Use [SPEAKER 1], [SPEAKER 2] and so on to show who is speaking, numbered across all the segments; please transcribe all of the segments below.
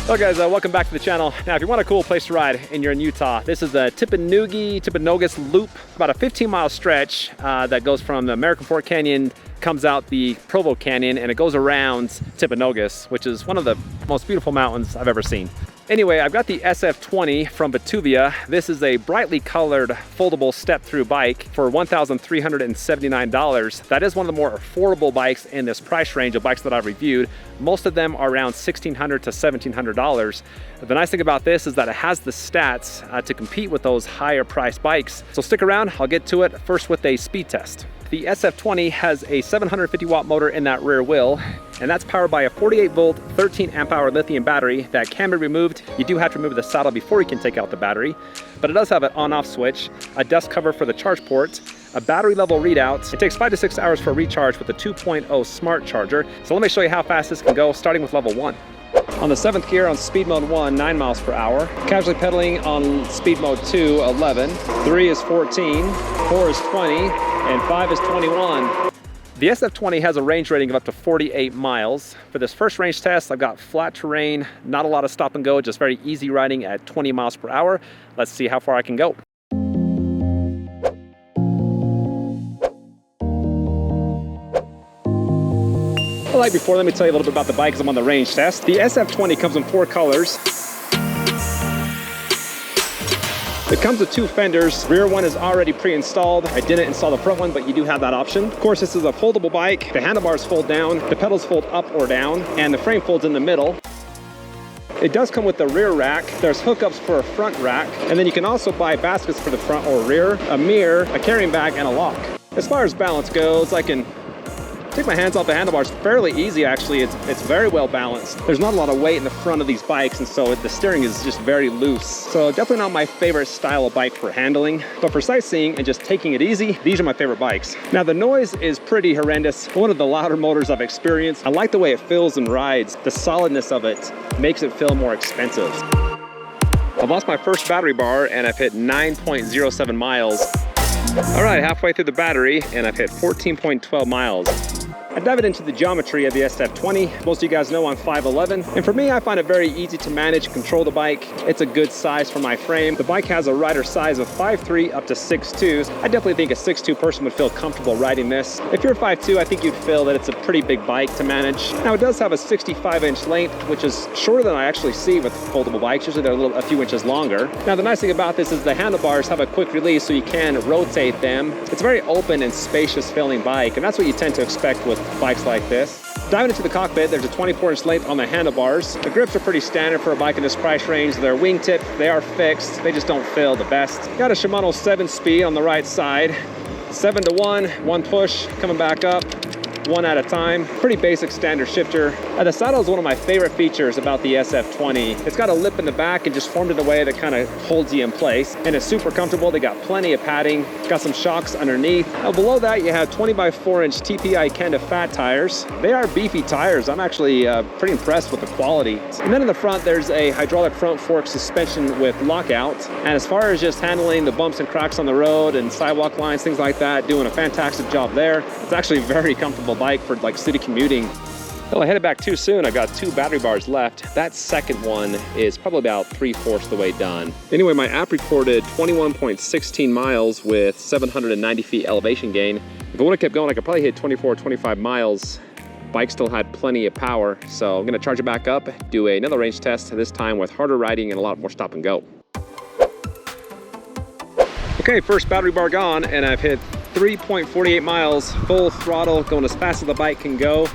[SPEAKER 1] Hello guys, welcome back to the channel. Now if you want a cool place to ride and you're in Utah, this is the Timpanogos Loop, about a 15-mile stretch that goes from the American Fork Canyon, comes out the Provo Canyon, and it goes around Timpanogos, which is one of the most beautiful mountains I've ever seen. Anyway, I've got the SF20 from Vtuvia. This is a brightly colored foldable step-through bike for $1,379. That is one of the more affordable bikes in this price range of bikes that I've reviewed. Most of them are around $1,600 to $1,700. The nice thing about this is that it has the stats to compete with those higher priced bikes. So stick around, I'll get to it first with a speed test. The SF20 has a 750 watt motor in that rear wheel, and that's powered by a 48 volt, 13 amp hour lithium battery that can be removed. You do have to remove the saddle before you can take out the battery, but it does have an on-off switch, a dust cover for the charge port, a battery level readout. It takes 5 to 6 hours for a recharge with a 2.0 smart charger. So let me show you how fast this can go, starting with level 1. On the 7th gear on speed mode 1, 9 miles per hour. Casually pedaling on speed mode 2, 11. 3 is 14, 4 is 20, and 5 is 21. The SF20 has a range rating of up to 48 miles. For this first range test, I've got flat terrain, not a lot of stop and go, just very easy riding at 20 miles per hour. Let's see how far I can go. Like before, let me tell you a little bit about the bike as I'm on the range test. The SF20 comes in 4 colors. It comes with 2 fenders. Rear one is already pre-installed. I didn't install the front one, but you do have that option. Of course, this is a foldable bike. The handlebars fold down, the pedals fold up or down, and the frame folds in the middle. It does come with the rear rack. There's hookups for a front rack, and then you can also buy baskets for the front or rear, a mirror, a carrying bag, and a lock. As far as balance goes, I can take my hands off the handlebars fairly easy, actually. It's very well balanced. There's not a lot of weight in the front of these bikes, and so the steering is just very loose. So definitely not my favorite style of bike for handling, but for sightseeing and just taking it easy, these are my favorite bikes. Now the noise is pretty horrendous. One of the louder motors I've experienced. I like the way it feels and rides. The solidness of it makes it feel more expensive. I've lost my first battery bar and I've hit 9.07 miles. All right, halfway through the battery and I've hit 14.12 miles. I dive into the geometry of the SF20. Most of you guys know I'm 5'11", and for me, I find it very easy to manage and control the bike. It's a good size for my frame. The bike has a rider size of 5'3" up to 6'2". I definitely think a 6'2" person would feel comfortable riding this. If you're 5'2", I think you'd feel that it's a pretty big bike to manage. Now it does have a 65-inch length, which is shorter than I actually see with foldable bikes. Usually they're a few inches longer. Now the nice thing about this is the handlebars have a quick release, so you can rotate them. It's a very open and spacious feeling bike, and that's what you tend to expect with bikes like this. Diving into the cockpit, there's a 24-inch length on the handlebars. The grips are pretty standard for a bike in this price range. They're wingtip, they are fixed, they just don't feel the best. Got a Shimano 7-speed on the right side. 7 to 1, 1 push, coming back up, 1 at a time. Pretty basic standard shifter. The saddle is one of my favorite features about the SF20. It's got a lip in the back and just formed in a way that kind of holds you in place. And it's super comfortable. They got plenty of padding. It's got some shocks underneath. Now below that, you have 20x4-inch TPI Kenda fat tires. They are beefy tires. I'm actually pretty impressed with the quality. And then in the front, there's a hydraulic front fork suspension with lockout. And as far as just handling the bumps and cracks on the road and sidewalk lines, things like that, doing a fantastic job there. It's actually a very comfortable bike for like city commuting. Well, I headed back too soon. I got 2 battery bars left. That second one is probably about 3/4 the way done. Anyway, my app recorded 21.16 miles with 790 feet elevation gain. If I would have kept going, I could probably hit 24, 25 miles. Bike still had plenty of power, so I'm gonna charge it back up, do another range test, this time with harder riding and a lot more stop and go. Okay, first battery bar gone, and I've hit 3.48 miles, full throttle, going as fast as the bike can go.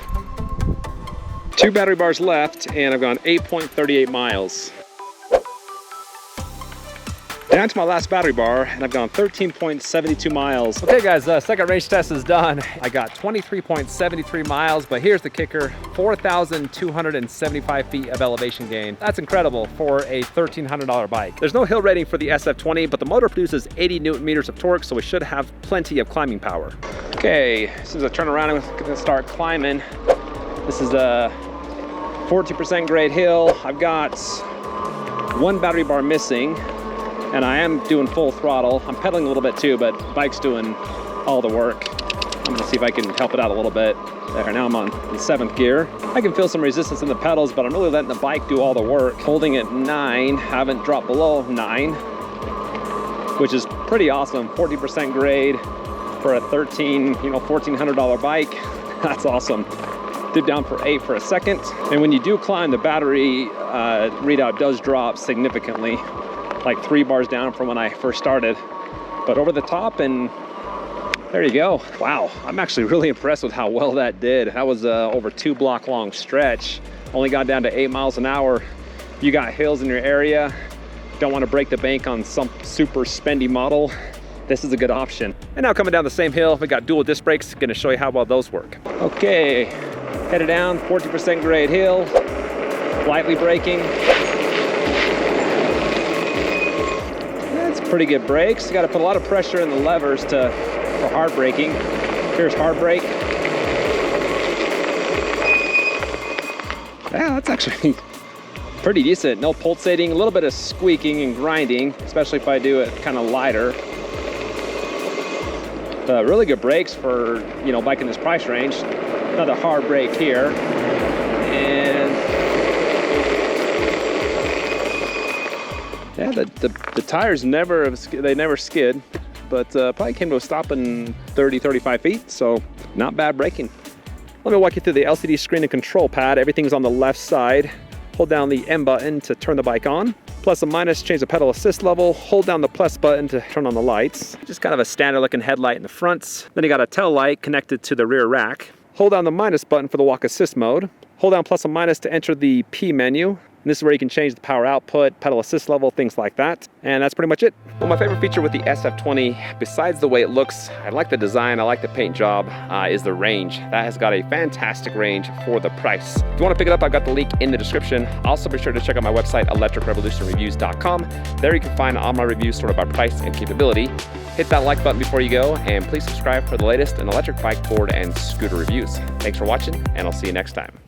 [SPEAKER 1] 2 battery bars left, and I've gone 8.38 miles. Down to my last battery bar, and I've gone 13.72 miles. Okay guys, second range test is done. I got 23.73 miles, but here's the kicker, 4,275 feet of elevation gain. That's incredible for a $1,300 bike. There's no hill rating for the SF20, but the motor produces 80 Newton meters of torque, so we should have plenty of climbing power. Okay, as soon as I turn around, I'm gonna start climbing. This is a 14% grade hill. I've got 1 battery bar missing, and I am doing full throttle. I'm pedaling a little bit too, but the bike's doing all the work. I'm I'm gonna see if I can help it out a little bit. There, now I'm on the 7th gear. I can feel some resistance in the pedals, but I'm really letting the bike do all the work. Holding at 9, haven't dropped below 9, which is pretty awesome. 40% grade for a $1,400 bike. That's awesome. Did down for 8 for a second. And when you do climb, the battery readout does drop significantly, like 3 bars down from when I first started. But over the top, and there you go. Wow, I'm actually really impressed with how well that did. That was over 2 block long stretch. Only got down to 8 miles an hour. You got hills in your area, don't want to break the bank on some super spendy model, this is a good option. And now coming down the same hill, we got dual disc brakes. Gonna show you how well those work. Okay, headed down, 40% grade hill, lightly braking. That's pretty good brakes. You got to put a lot of pressure in the levers for hard braking. Here's hard brake. Yeah, that's actually pretty decent. No pulsating, a little bit of squeaking and grinding, especially if I do it kind of lighter. Really good brakes for, bike in this price range. Another hard brake here. And yeah, the tires never skid, but probably came to a stop in 30-35 feet, so not bad braking. Let me walk you through the LCD screen and control pad. Everything's on the left side. Hold down the M button to turn the bike on. Plus and minus, change the pedal assist level. Hold down the plus button to turn on the lights. Just kind of a standard looking headlight in the front. Then you got a tail light connected to the rear rack. Hold down the minus button for the walk assist mode. Hold down plus and minus to enter the P menu. And this is where you can change the power output, pedal assist level, things like that. And that's pretty much it. Well, my favorite feature with the SF20, besides the way it looks, I like the design, I like the paint job, is the range. That has got a fantastic range for the price. If you want to pick it up, I've got the link in the description. Also be sure to check out my website, electricrevolutionreviews.com. There you can find all my reviews sorted by price and capability. Hit that like button before you go, and please subscribe for the latest in electric bike, board, and scooter reviews. Thanks for watching, and I'll see you next time.